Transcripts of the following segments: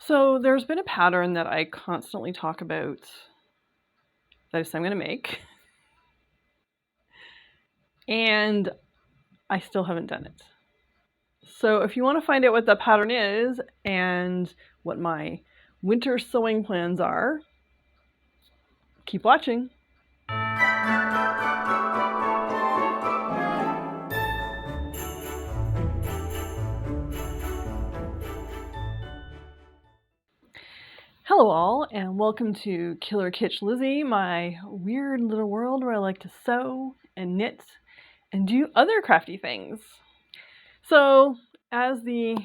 So there's been a pattern that I constantly talk about that I say I'm going to make, and I still haven't done it. So if you want to find out what that pattern is and what my winter sewing plans are, keep watching. Hello all, and welcome to Killer Kitsch Lizzie, my weird little world where I like to sew and knit and do other crafty things. So, as the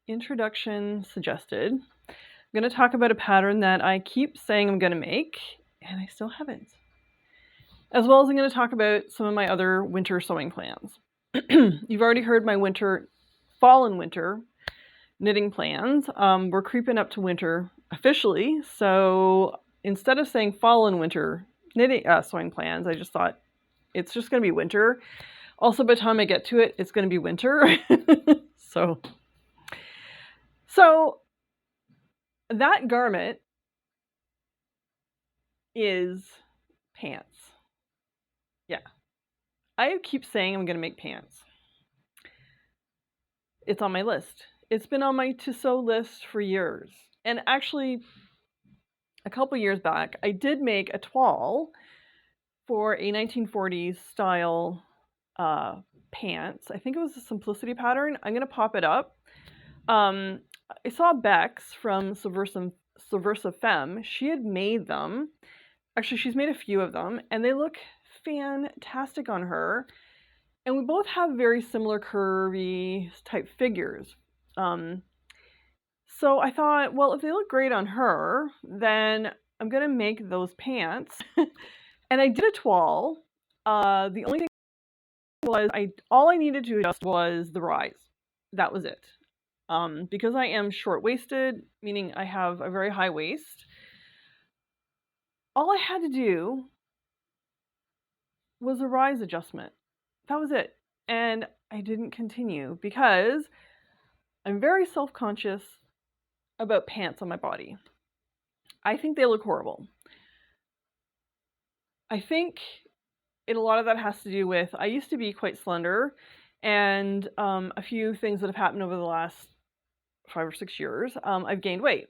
introduction suggested, I'm going to talk about a pattern that I keep saying I'm going to make, and I still haven't. As well as I'm going to talk about some of my other winter sewing plans. You've already heard my fall and winter knitting plans. We're creeping up to winter officially, so instead of saying fall and winter knitting sewing plans, I just thought it's just going to be winter. Also, by the time I get to it, it's going to be winter. So that garment is pants. Yeah. I keep saying I'm going to make pants. It's on my list. It's been on my to sew list for years. And actually, a couple years back, I did make a toile for a 1940s style pants. I think it was a simplicity pattern. I'm going to pop it up. I saw Bex from Subversive Femme. She had made them. Actually, she's made a few of them, and they look fantastic on her. And we both have very similar curvy type figures. So I thought, well, if they look great on her, then I'm going to make those pants. And I did a toile. The only thing was all I needed to adjust was the rise. That was it. Because I am short-waisted, meaning I have a very high waist, all I had to do was a rise adjustment. That was it. And I didn't continue because I'm very self-conscious about pants on my body. I think they look horrible. I think a lot of that has to do with I used to be quite slender, and a few things that have happened over the last 5 or 6 years, I've gained weight,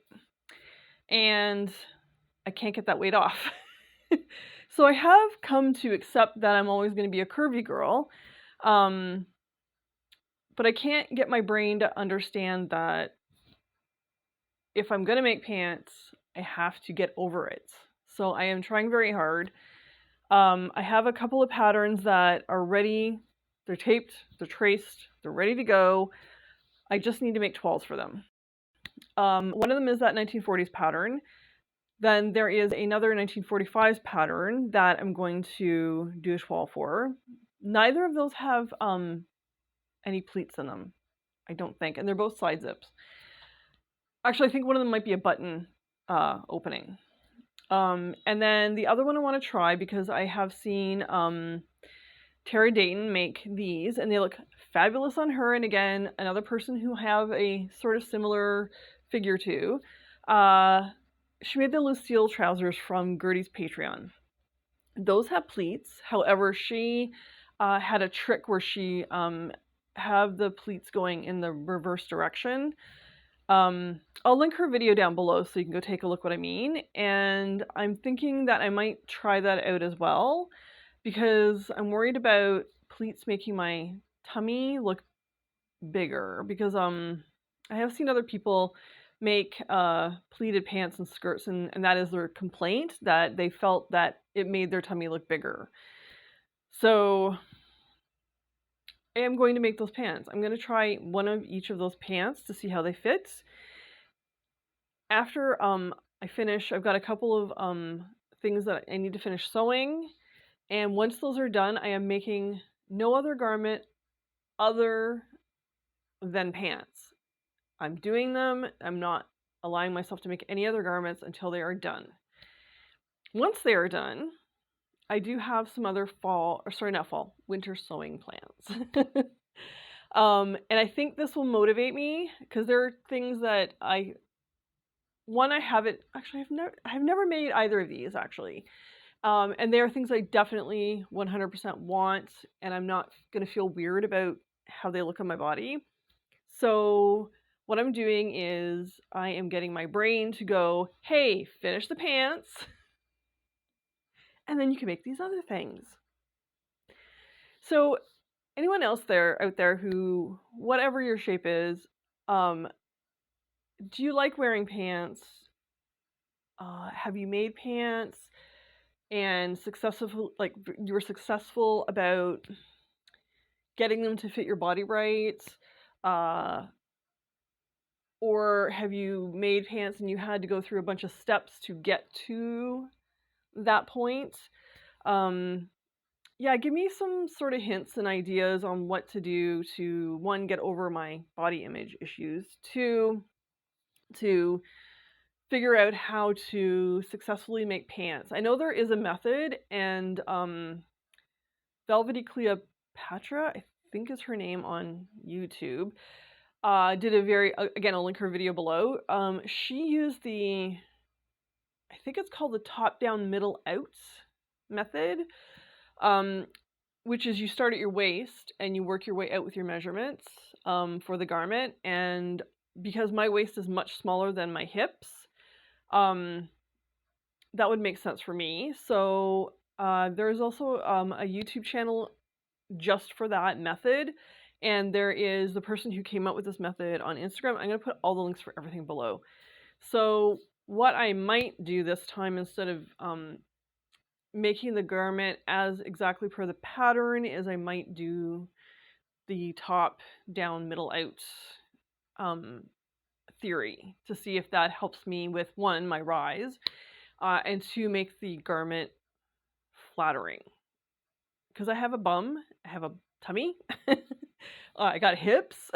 and I can't get that weight off. So I have come to accept that I'm always going to be a curvy girl, but I can't get my brain to understand that if I'm going to make pants, I have to get over it. So I am trying very hard. I have a couple of patterns that are ready. They're taped, they're traced, they're ready to go. I just need to make toiles for them. One of them is that 1940s pattern. Then there is another 1945s pattern that I'm going to do a toile for. Neither of those have any pleats in them, I don't think, and they're both side zips. Actually, I think one of them might be a button opening. And then the other one I want to try, because I have seen Tara Dayton make these, and they look fabulous on her. And again, another person who have a sort of similar figure to. She made the Lucille trousers from Gertie's Patreon. Those have pleats. However, she had a trick where she have the pleats going in the reverse direction. I'll link her video down below so you can go take a look what I mean. And I'm thinking that I might try that out as well, because I'm worried about pleats making my tummy look bigger, because I have seen other people make pleated pants and skirts, and that is their complaint, that they felt that it made their tummy look bigger. So I am going to make those pants. I'm going to try one of each of those pants to see how they fit. After I finish, I've got a couple of things that I need to finish sewing, and once those are done, I am making no other garment other than pants. I'm doing them. I'm not allowing myself to make any other garments until they are done. Once they are done, I do have some other winter sewing plans. And I think this will motivate me, because there are things that I one I haven't actually I've never made either of these actually. And they are things I definitely 100% want, and I'm not going to feel weird about how they look on my body. So, what I'm doing is I am getting my brain to go, hey, finish the pants, and then you can make these other things. So, anyone else out there who, whatever your shape is, do you like wearing pants? Have you made pants and you were successful about getting them to fit your body right? Uh, or have you made pants and you had to go through a bunch of steps to get to that point? Yeah, give me some sort of hints and ideas on what to do to, one, get over my body image issues, two, to figure out how to successfully make pants. I know there is a method, and Velvety Cleopatra, I think is her name on YouTube, did a very, again, I'll link her video below. She used I think it's called the top down, middle out method, which is you start at your waist and you work your way out with your measurements for the garment. And because my waist is much smaller than my hips, that would make sense for me. So there's also a YouTube channel just for that method. And there is the person who came up with this method on Instagram. I'm going to put all the links for everything below. So what I might do this time, instead of making the garment as exactly per the pattern, is I might do the top down, middle out theory to see if that helps me with, one, my rise, and two, make the garment flattering. Because I have a bum, I have a tummy, I got hips.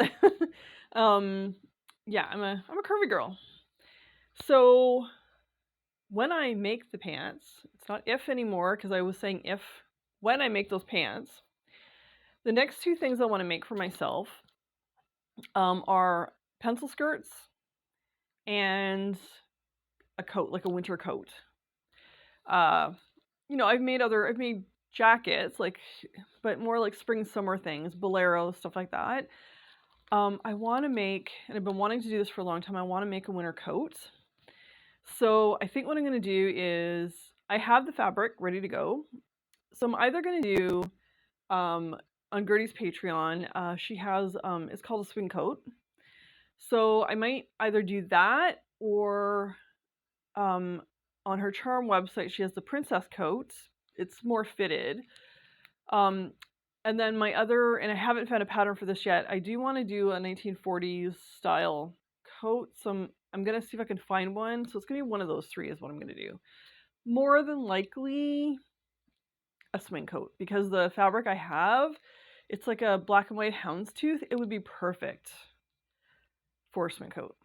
Yeah, I'm a curvy girl. So when I make the pants, it's not if anymore, because I was saying if, when I make those pants, the next two things I want to make for myself are pencil skirts and a coat, like a winter coat. I've made jackets, but more like spring summer things, boleros, stuff like that. I want to make, and I've been wanting to do this for a long time, I want to make a winter coat. So I think what I'm going to do is, I have the fabric ready to go. So I'm either going to do, on Gertie's Patreon, she has, it's called a swing coat. So I might either do that, or on her charm website, she has the princess coat. It's more fitted. And then and I haven't found a pattern for this yet, I do want to do a 1940s style coat. So I'm going to see if I can find one. So it's going to be one of those three is what I'm going to do. More than likely a swing coat, because the fabric I have, it's like a black and white houndstooth. It would be perfect for a swing coat.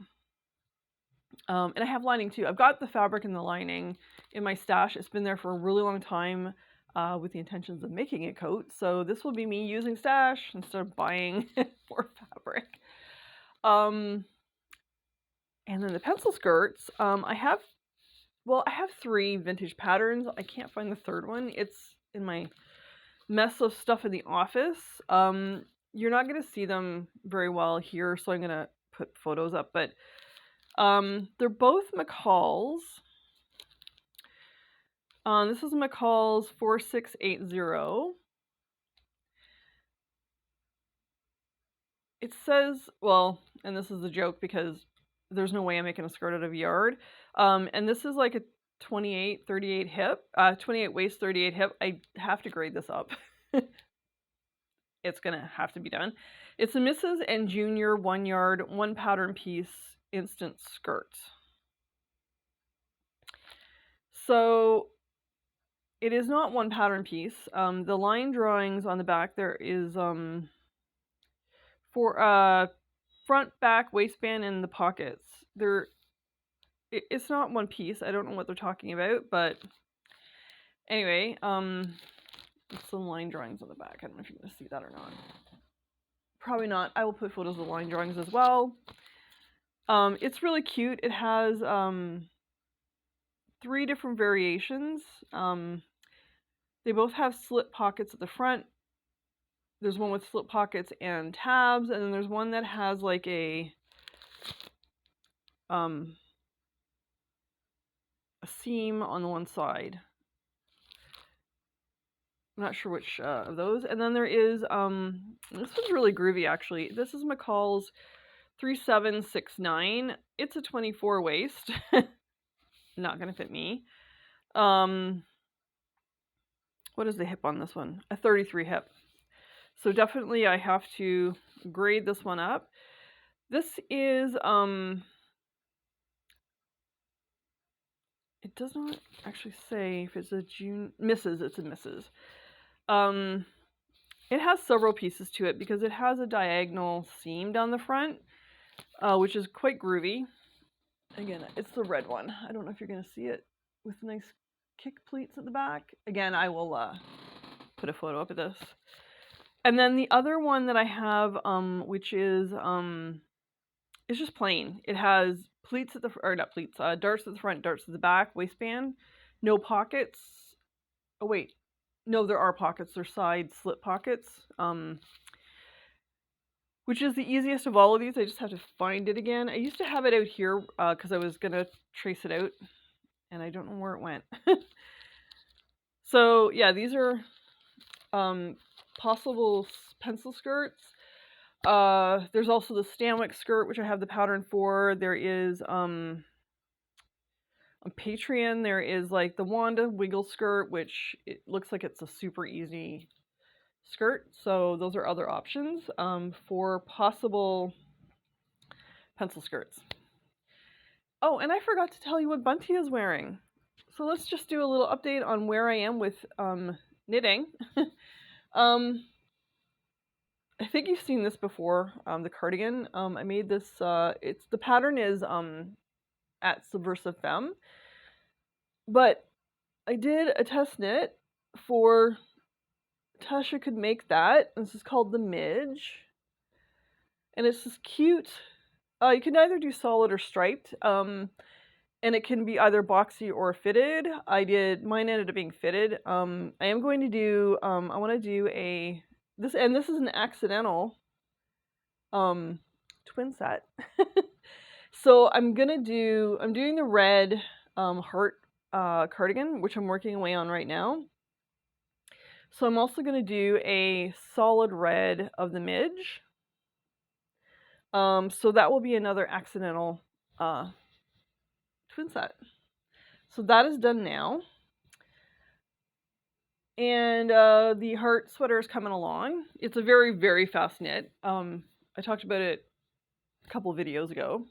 And I have lining too. I've got the fabric and the lining in my stash. It's been there for a really long time with the intentions of making a coat. So this will be me using stash instead of buying more fabric. And then the pencil skirts, I have 3 vintage patterns. I can't find the third one. It's in my mess of stuff in the office. You're not going to see them very well here, so I'm going to put photos up, but they're both McCall's. This is McCall's 4680. It says, well, and this is a joke because there's no way I'm making a skirt out of yard. And this is like a 28, 38 hip, 28 waist, 38 hip. I have to grade this up. It's gonna have to be done. It's a Mrs. and Junior 1 yard, 1 pattern piece instant skirt. So it is not 1 pattern piece. The line drawings on the back, there is for front, back, waistband, and the pockets. It's not 1 piece. I don't know what they're talking about, but anyway, some line drawings on the back. I don't know if you're gonna see that or not. Probably not. I will put photos of line drawings as well. It's really cute. It has 3 different variations. They both have slip pockets at the front. There's one with slip pockets and tabs, and then there's one that has like um, a seam on the one side. I'm not sure which of those. And then there is this one's really groovy actually. This is McCall's 3769. It's a 24 waist. Not gonna fit me. What is the hip on this one? A 33 hip. So definitely I have to grade this one up. This is it does not actually say if it's a misses, it's a misses. It has several pieces to it because it has a diagonal seam down the front, which is quite groovy. Again, it's the red one. I don't know if you're going to see it with nice kick pleats at the back. Again, I will put a photo up of this. And then the other one that I have, which is it's just plain. It has pleats at the or not pleats, darts at the front, darts at the back, waistband, no pockets. Oh wait, no, there are pockets. They're side slip pockets. Which is the easiest of all of these. I just have to find it again. I used to have it out here because I was gonna trace it out, and I don't know where it went. So yeah, these are possible pencil skirts. There's also the Stanwyck skirt, which I have the pattern for. There is on Patreon, there is like the Wanda wiggle skirt, which it looks like it's a super easy skirt. So those are other options for possible pencil skirts. Oh, and I forgot to tell you what Bunty is wearing. So let's just do a little update on where I am with knitting. I think you've seen this before, the cardigan. I made this, the pattern is at Subversive Femme. But I did a test knit for Tasha Could Make That. This is called the Midge. And it's this cute, you can either do solid or striped. And it can be either boxy or fitted. Mine ended up being fitted. I am going to do, I want to do this is an accidental twin set. So I'm doing the red heart cardigan, which I'm working away on right now. So I'm also going to do a solid red of the midge. So that will be another accidental twin set. So that is done now. And the heart sweater is coming along. It's a very, very fast knit. I talked about it a couple of videos ago.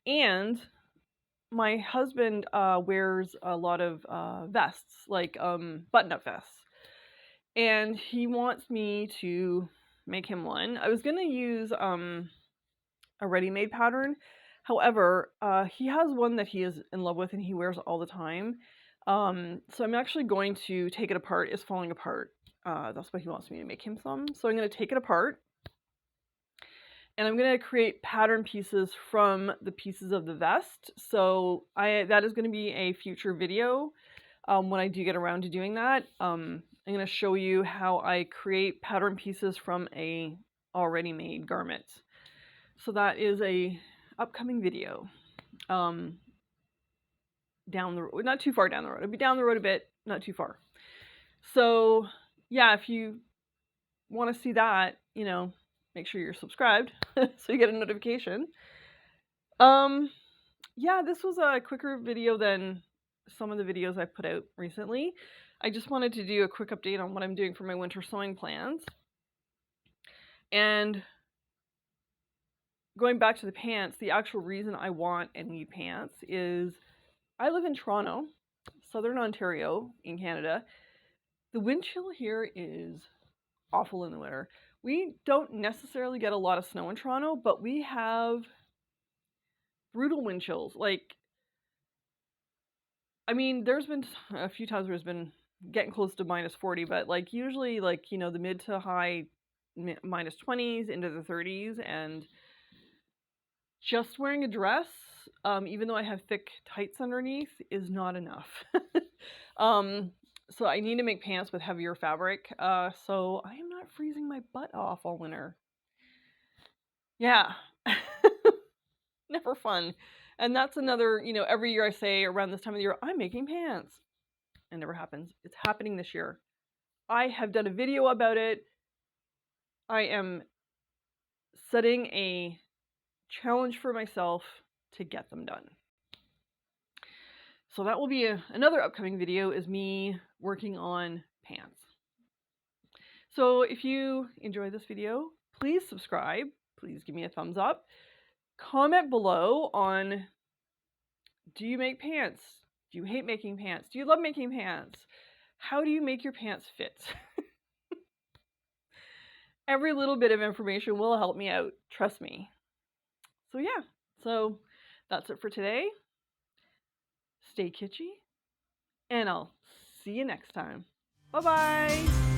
And my husband wears a lot of vests, like button-up vests. And he wants me to make him one. I was going to use a ready-made pattern. However, he has one that he is in love with and he wears all the time. So I'm actually going to take it apart. It's falling apart. That's why he wants me to make him some. So I'm going to take it apart. And I'm going to create pattern pieces from the pieces of the vest. So that is going to be a future video when I do get around to doing that. I'm going to show you how I create pattern pieces from a already made garment. So that is a upcoming video. Down the road, not too far down the road. It'll be down the road a bit, not too far. So yeah, if you want to see that, make sure you're subscribed so you get a notification. Yeah, this was a quicker video than some of the videos I've put out recently. I just wanted to do a quick update on what I'm doing for my winter sewing plans. And going back to the pants, the actual reason I want and need pants is I live in Toronto, Southern Ontario in Canada. The wind chill here is awful in the winter. We don't necessarily get a lot of snow in Toronto, but we have brutal wind chills. Like, I mean, there's been a few times where it's been getting close to -40, but like usually like, the mid to high -20s into the 30s. And just wearing a dress, even though I have thick tights underneath, is not enough. So I need to make pants with heavier fabric, so I am not freezing my butt off all winter. Yeah. Never fun. And that's another, every year I say around this time of the year, I'm making pants. It never happens. It's happening this year. I have done a video about it. I am setting a challenge for myself to get them done. So that will be another upcoming video, is me working on pants. So if you enjoy this video, please subscribe. Please give me a thumbs up. Comment below on, do you make pants? Do you hate making pants? Do you love making pants? How do you make your pants fit? Every little bit of information will help me out. Trust me. So yeah, so that's it for today. Stay kitschy, and I'll see you next time. Bye-bye.